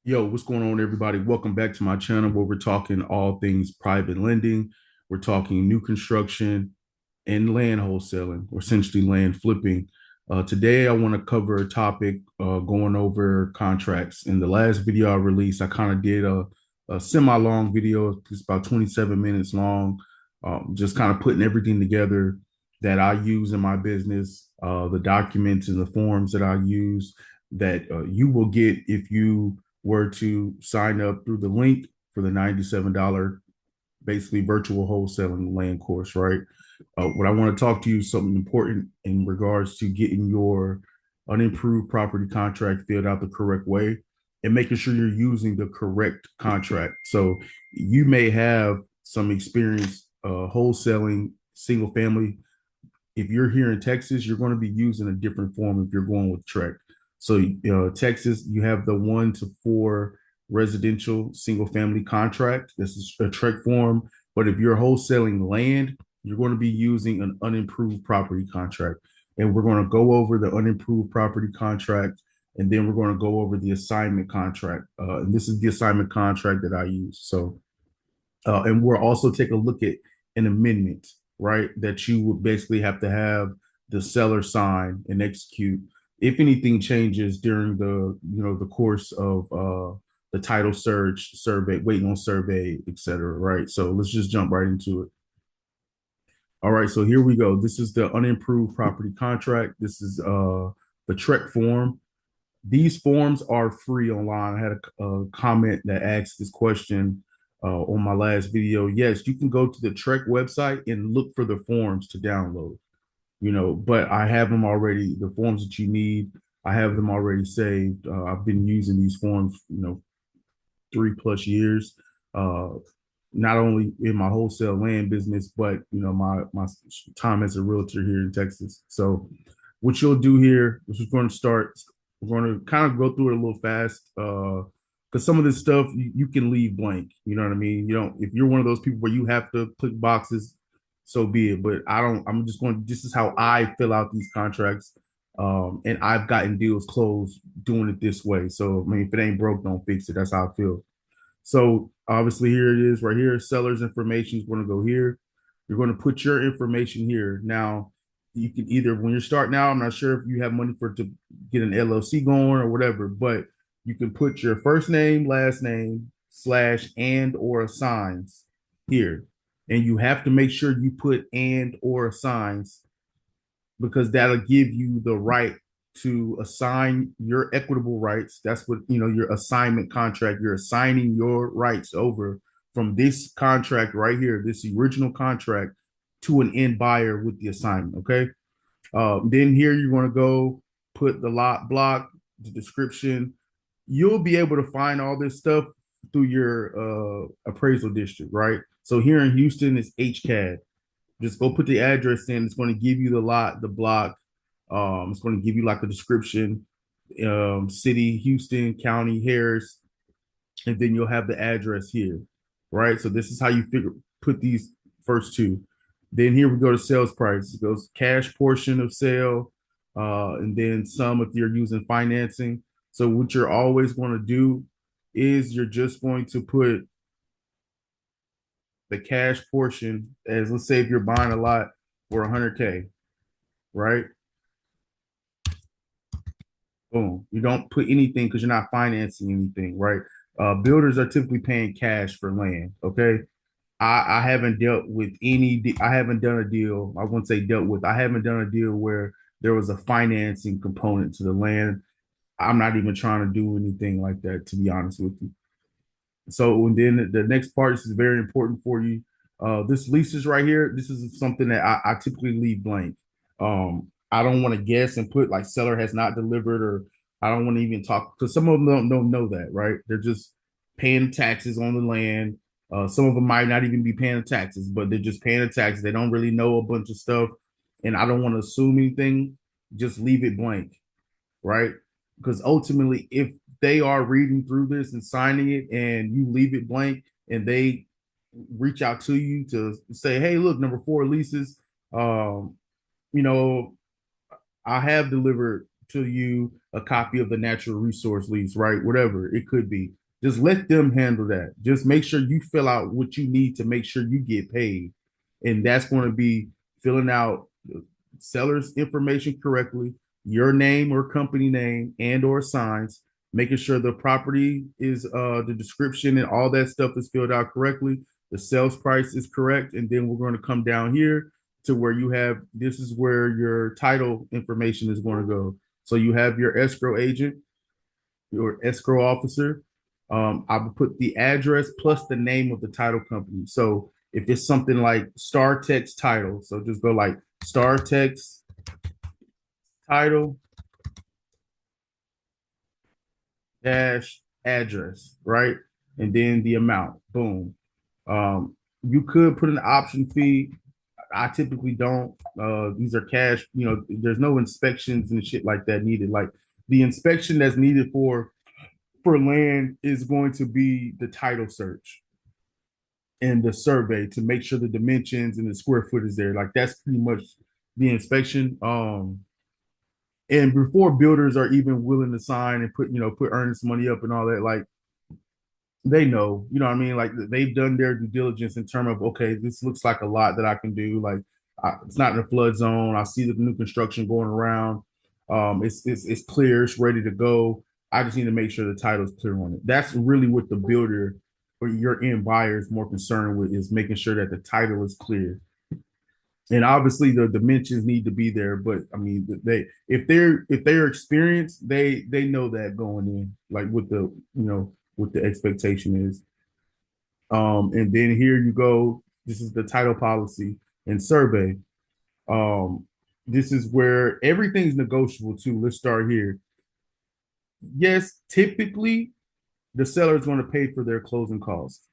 Yo, what's going on, everybody? Welcome back to my channel where we're talking all things private lending. We're talking new construction and land wholesaling, or essentially land flipping. Today, I want to cover a topic going over contracts. In the last video I released, I kind of did a semi-long video. It's about 27 minutes long, just kind of putting everything together that I use in my business, the documents and the forms that I use that you will get if you were to sign up through the link for the $97 basically virtual wholesaling land course, right? What I want to talk to you is something important in regards to getting your unimproved property contract filled out the correct way and making sure you're using the correct contract. So you may have some experience wholesaling single family. If you're here in Texas, you're going to be using a different form if you're going with Trek. So, Texas, you have the 1 to 4 residential single family contract. This is a Trek form. But if you're wholesaling land, you're going to be using an unimproved property contract. And we're going to go over the unimproved property contract, and then we're going to go over the assignment contract. And this is the assignment contract that I use. So, and we'll also take a look at an amendment, right? That you would basically have to have the seller sign and execute if anything changes during the course of the title search, survey, waiting on survey, etc. Right. So let's just jump right into it. All right. So here we go. This is the unimproved property contract. This is the Trek form. These forms are free online. I had a comment that asked this question on my last video. Yes, you can go to the Trek website and look for the forms to download, but I have them already. The forms that you need, I have them already saved. I've been using these forms, 3+ years. Uh, Not only in my wholesale land business, but my time as a realtor here in Texas. So what you'll do here is we're going to start. We're going to kind of go through it a little fast because some of this stuff you can leave blank. You know what I mean? You don't. If you're one of those people where you have to click boxes, so be it. But I don't. I'm just going. This is how I fill out these contracts, and I've gotten deals closed doing it this way. So I mean, if it ain't broke, don't fix it. That's how I feel. So obviously here it is right here. Seller's information is going to go here. You're going to put your information here. Now, you can either, when you're starting out, I'm not sure if you have money for to get an LLC going or whatever, but you can put your first name, last name, slash, and or assigns here. And you have to make sure you put and or assigns because that'll give you the right to assign your equitable rights. That's what, your assignment contract. You're assigning your rights over from this contract right here, this original contract, to an end buyer with the assignment. Okay. Then here you're going to go put the lot block, the description. You'll be able to find all this stuff through your appraisal district, right? So here in Houston, it's HCAD. Just go put the address in. It's going to give you the lot, the block. It's going to give you like a description, city, Houston, county, Harris, and then you'll have the address here, right? So this is how you put these first two. Then here we go to sales price. It goes cash portion of sale, and then some if you're using financing. So what you're always going to do is you're just going to put the cash portion as, let's say if you're buying a lot for 100K, right? Boom. You don't put anything because you're not financing anything, right? Builders are typically paying cash for land. Okay. I haven't dealt with I haven't done a deal. I wouldn't say dealt with. I haven't done a deal where there was a financing component to the land. I'm not even trying to do anything like that, to be honest with you. So, and then the next part, this is very important for you. This leases right here. This is something that I typically leave blank. I don't want to guess and put like seller has not delivered, or I don't want to even talk because some of them don't know that, right? They're just paying taxes on the land. Some of them might not even be paying the taxes, but they're just paying the taxes. They don't really know a bunch of stuff, and I don't want to assume anything. Just leave it blank, right? Because ultimately, if they are reading through this and signing it and you leave it blank and they reach out to you to say, hey, look, number 4 leases, um, you know, I have delivered to you a copy of the natural resource lease, right? Whatever it could be. Just let them handle that. Just make sure you fill out what you need to make sure you get paid. And that's going to be filling out the seller's information correctly, your name or company name and or signs, making sure the property is the description and all that stuff is filled out correctly. The sales price is correct. And then we're going to come down here to where you have, this is where your title information is going to go. So you have your escrow agent, your escrow officer. I would put the address plus the name of the title company. So if it's something like Star Text Title, so just go like Star Text Title dash address, right? And then the amount, boom. You could put an option fee. I typically don't. These are cash, there's no inspections and shit like that needed. Like the inspection that's needed for land is going to be the title search and the survey to make sure the dimensions and the square foot is there. Like that's pretty much the inspection. And before builders are even willing to sign and put earnest money up and all that, like they know, you know what I mean? Like they've done their due diligence in terms of, okay, this looks like a lot that I can do. Like it's not in a flood zone. I see the new construction going around. It's clear. It's ready to go. I just need to make sure the title's clear on it. That's really what the builder or your end buyer is more concerned with, is making sure that the title is clear. And obviously the dimensions need to be there, but I mean they if they're experienced, they know that going in, like what the expectation is. And then here you go. This is the title policy and survey. Um, this is where everything's negotiable too. Let's start here. Yes, typically the seller is going to pay for their closing costs.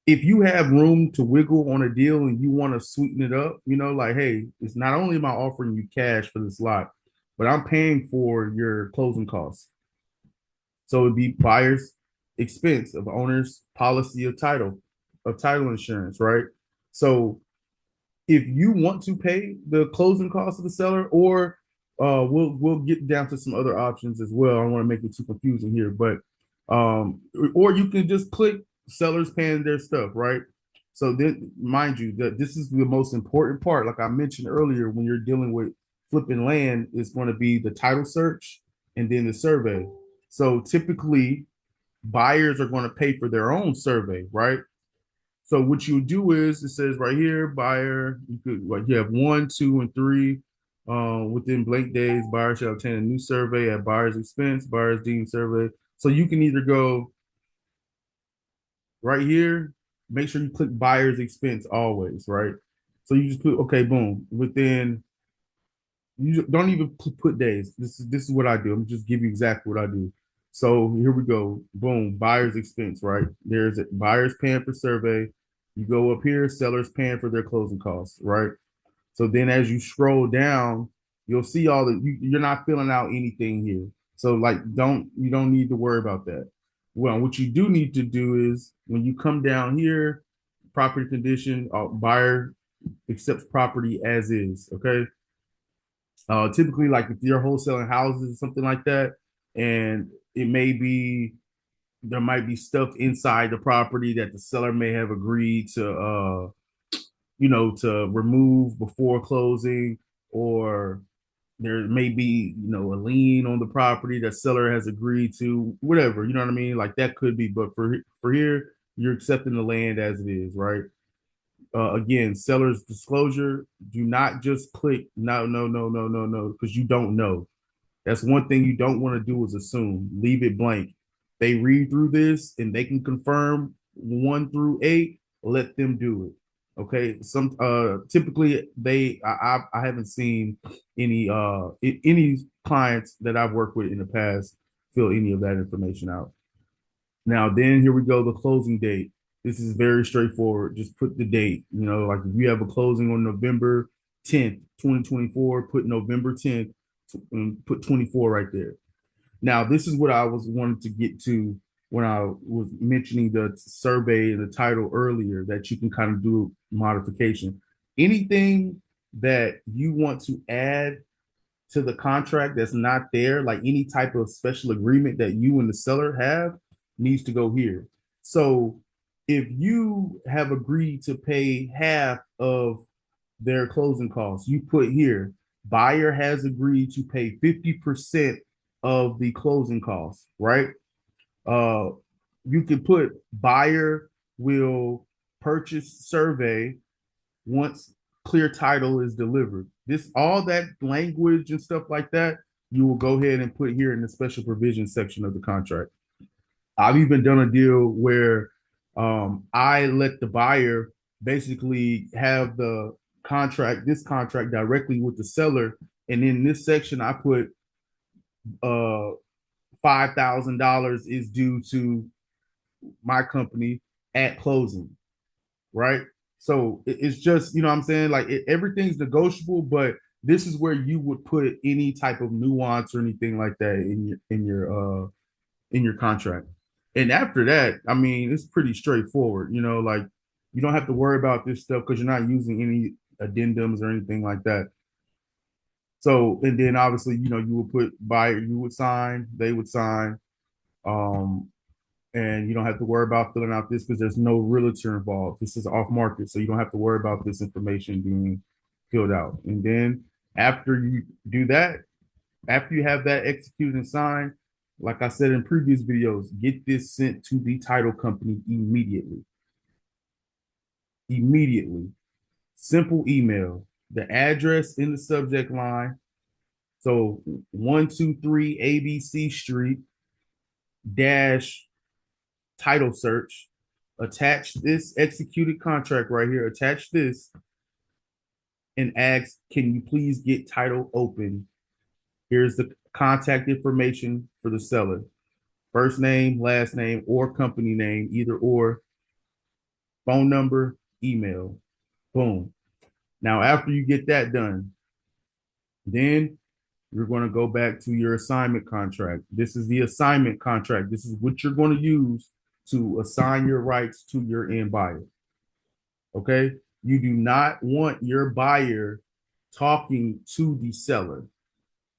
If you have room to wiggle on a deal and you want to sweeten it up, like, hey, it's not only am I offering you cash for this lot, but I'm paying for your closing costs. So it'd be buyer's expense of owner's policy of title insurance, right? So if you want to pay the closing costs of the seller, or we'll get down to some other options as well. I don't want to make it too confusing here, but or you can just click sellers paying their stuff, right? So then, mind you, that this is the most important part. Like I mentioned earlier, when you're dealing with flipping land, is going to be the title search and then the survey. So typically, buyers are going to pay for their own survey, right? So what you do is, it says right here, buyer, you have 1, 2, and 3. Within blank days, buyer shall obtain a new survey at buyer's expense, buyer's deemed survey. So you can either go right here, make sure you click buyer's expense always, right? So you just put, okay, boom, within, you don't even put days. This is what I do. I'm just give you exactly what I do. So here we go. Boom, buyer's expense, right? There's buyer's paying for survey. You go up here, sellers paying for their closing costs, right? So then as you scroll down, you'll see all the you're not filling out anything here. So like you don't need to worry about that. Well, what you do need to do is when you come down here, property condition, buyer accepts property as is. Okay. Typically, like if you're wholesaling houses or something like that, and it may be there might be stuff inside the property that the seller may have agreed to remove before closing, or there may be, a lien on the property that seller has agreed to, whatever, you know what I mean? Like that could be, but for here, you're accepting the land as it is, right? Again, seller's disclosure, do not just click no, no, no, no, no, no, because you don't know. That's one thing you don't want to do, is assume. Leave it blank. They read through this and they can confirm 1 through 8. Let them do it. Okay. Some typically I haven't seen any clients that I've worked with in the past fill any of that information out. Now then, here we go. The closing date. This is very straightforward. Just put the date. Like if you have a closing on November 10th, 2024, put November 10th and put 24 right there. Now, this is what I was wanting to get to when I was mentioning the survey and the title earlier, that you can kind of do modification. Anything that you want to add to the contract that's not there, like any type of special agreement that you and the seller have, needs to go here. So if you have agreed to pay half of their closing costs, you put here, buyer has agreed to pay 50% of the closing costs, right? Uh, you can put buyer will purchase survey once clear title is delivered. This all that language and stuff like that, you will go ahead and put here in the special provision section of the contract. I've even done a deal where I let the buyer basically have this contract directly with the seller, and in this section I put uh $5,000 is due to my company at closing, right? So it's just, you know what I'm saying? Like everything's negotiable, but this is where you would put any type of nuance or anything like that in your contract. And after that, I mean, it's pretty straightforward, like you don't have to worry about this stuff because you're not using any addendums or anything like that. So, and then obviously, you would put buyer, you would sign, they would sign. Um, and you don't have to worry about filling out this because there's no realtor involved. This is off market, so you don't have to worry about this information being filled out. And then after you do that, after you have that executed and signed, like I said in previous videos, get this sent to the title company immediately. Immediately. Simple email. The address in the subject line. So 123 ABC Street dash title search, attach this executed contract right here, attach this, and ask, can you please get title open? Here's the contact information for the seller. First name, last name, or company name, either or, phone number, email. Boom. Now, after you get that done, then you're going to go back to your assignment contract. This is the assignment contract. This is what you're going to use to assign your rights to your end buyer. Okay. You do not want your buyer talking to the seller.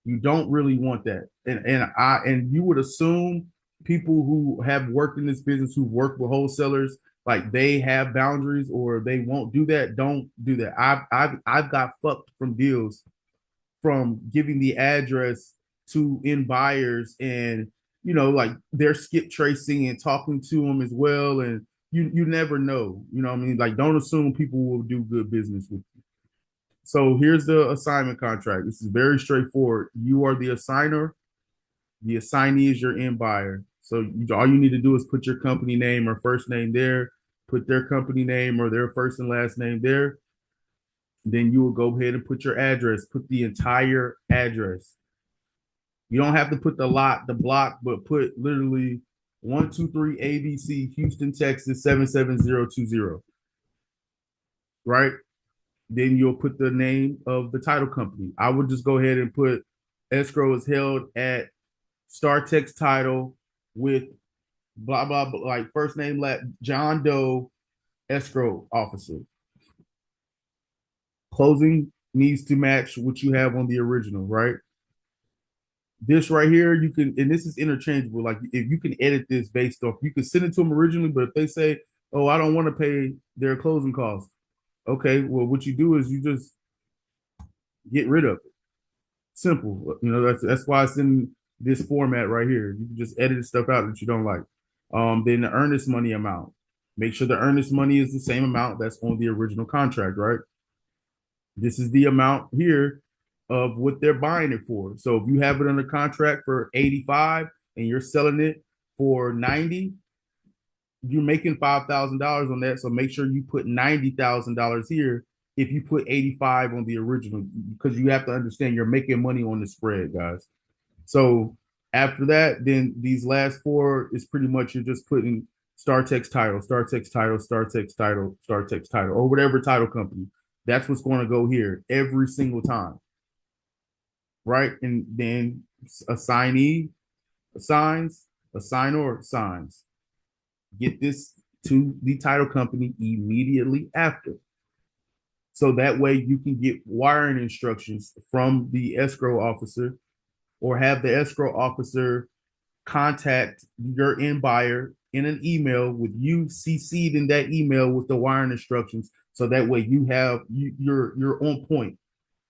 You don't really want that. And you would assume people who have worked in this business, who work with wholesalers, like they have boundaries or they won't do that. Don't do that. I've got fucked from deals from giving the address to end buyers, and like they're skip tracing and talking to them as well, and you never know, what I mean, like don't assume people will do good business with you. So here's the assignment contract. This is very straightforward. You are the assigner, the assignee is your end buyer. So all you need to do is put your company name or first name there, put their company name or their first and last name there. Then you will go ahead and put your address, put the entire address. You don't have to put the lot, the block, but put literally 123 ABC, Houston, Texas 77020. Right? Then you'll put the name of the title company. I would just go ahead and put escrow is held at StarTex Title with blah blah blah, like first name John Doe, escrow officer. Closing needs to match what you have on the original, right? This right here, you can, and this is interchangeable. Like if you can edit this based off, you can send it to them originally, but if they say, "Oh, I don't want to pay their closing costs," okay, well, what you do is you just get rid of it. Simple. That's why it's in this format right here. You can just edit stuff out that you don't like. Then the earnest money amount. Make sure the earnest money is the same amount that's on the original contract, right? This is the amount here of what they're buying it for. So if you have it under contract for 85 and you're selling it for 90, you're making $5,000 on that. So make sure you put $90,000 here if you put 85 on the original, because you have to understand you're making money on the spread, guys. So after that, then these last four is pretty much you're just putting StarTex Title, StarTex Title, StarTex Title, StarTex Title, or whatever title company. That's what's going to go here every single time, right? And then assignee assigns, assigner signs. Get this to the title company immediately after. So that way you can get wiring instructions from the escrow officer, or have the escrow officer contact your end buyer in an email with you CC'd in that email with the wiring instructions. So that way you're on point.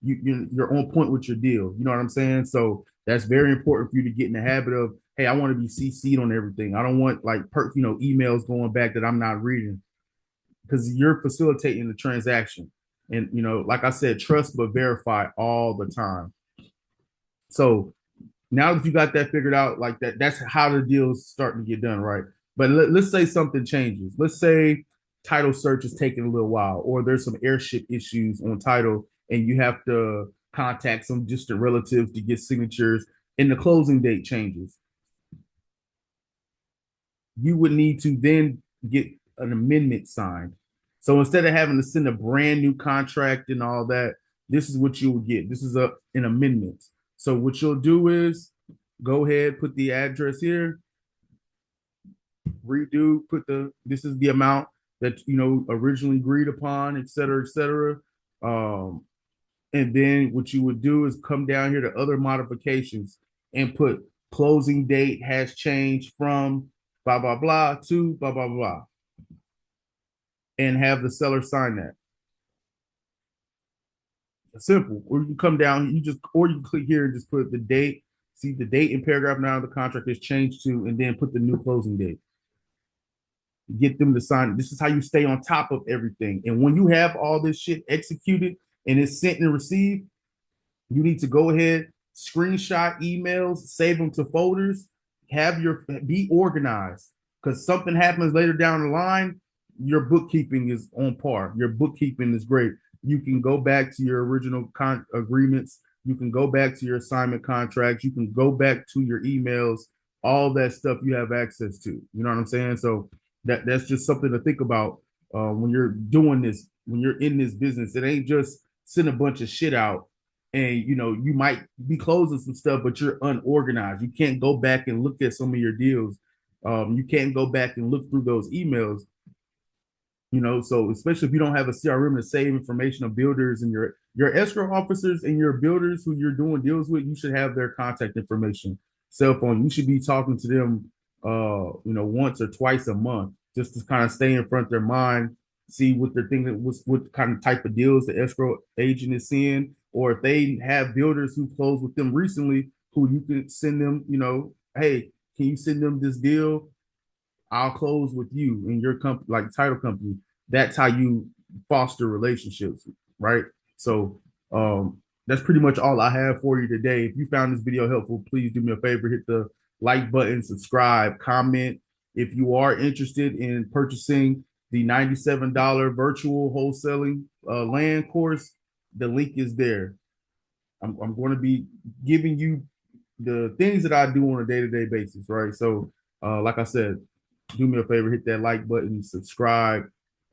You're on point with your deal. You know what I'm saying? So that's very important for you to get in the habit of, hey, I want to be CC'd on everything. I don't want like emails going back that I'm not reading, because you're facilitating the transaction. And like I said, trust but verify all the time. So now that you got that figured out, like that's how the deal's starting to get done, right? But let's say something changes. Let's say title search is taking a little while, or there's some airship issues on title, and you have to contact some distant relatives to get signatures, and the closing date changes. You would need to then get an amendment signed. So instead of having to send a brand new contract and all that, this is what you will get. This is an amendment. So what you'll do is go ahead, put the address here, redo, this is the amount that originally agreed upon, et cetera, et cetera. Um, and then what you would do is come down here to other modifications and put closing date has changed from blah blah blah to blah blah blah, and have the seller sign that. Simple. Or you can come down, or you can click here and just put the date. See the date in paragraph 9 of the contract is changed to, and then put the new closing date. Get them to sign it. This is how you stay on top of everything. And when you have all this shit executed and it's sent and received, you need to go ahead, screenshot emails, save them to folders, be organized. Because something happens later down the line, your bookkeeping is on par. Your bookkeeping is great. You can go back to your original agreements. You can go back to your assignment contracts. You can go back to your emails. All that stuff you have access to. You know what I'm saying? So that's just something to think about when you're doing this. When you're in this business, it ain't just send a bunch of shit out, and you might be closing some stuff, but you're unorganized. You can't go back and look at some of your deals. You can't go back and look through those emails. So especially if you don't have a CRM to save information of builders, and your escrow officers and your builders who you're doing deals with, you should have their contact information, cell phone. You should be talking to them, once or twice a month, just to kind of stay in front of their mind, see what they're thinking, what kind of type of deals the escrow agent is seeing, or if they have builders who closed with them recently, who you can send them, hey, can you send them this deal? I'll close with you in your company, like title company. That's how you foster relationships, right? So that's pretty much all I have for you today. If you found this video helpful, please do me a favor, hit the like button, subscribe, comment. If you are interested in purchasing the $97 virtual wholesaling land course, the link is there. I'm going to be giving you the things that I do on a day-to-day basis, right? So, like I said, do me a favor, hit that like button, subscribe,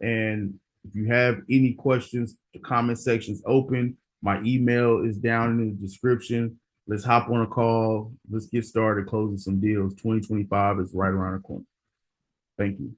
and if you have any questions, the comment section's open. My email is down in the description. Let's hop on a call. Let's get started closing some deals. 2025 is right around the corner. Thank you.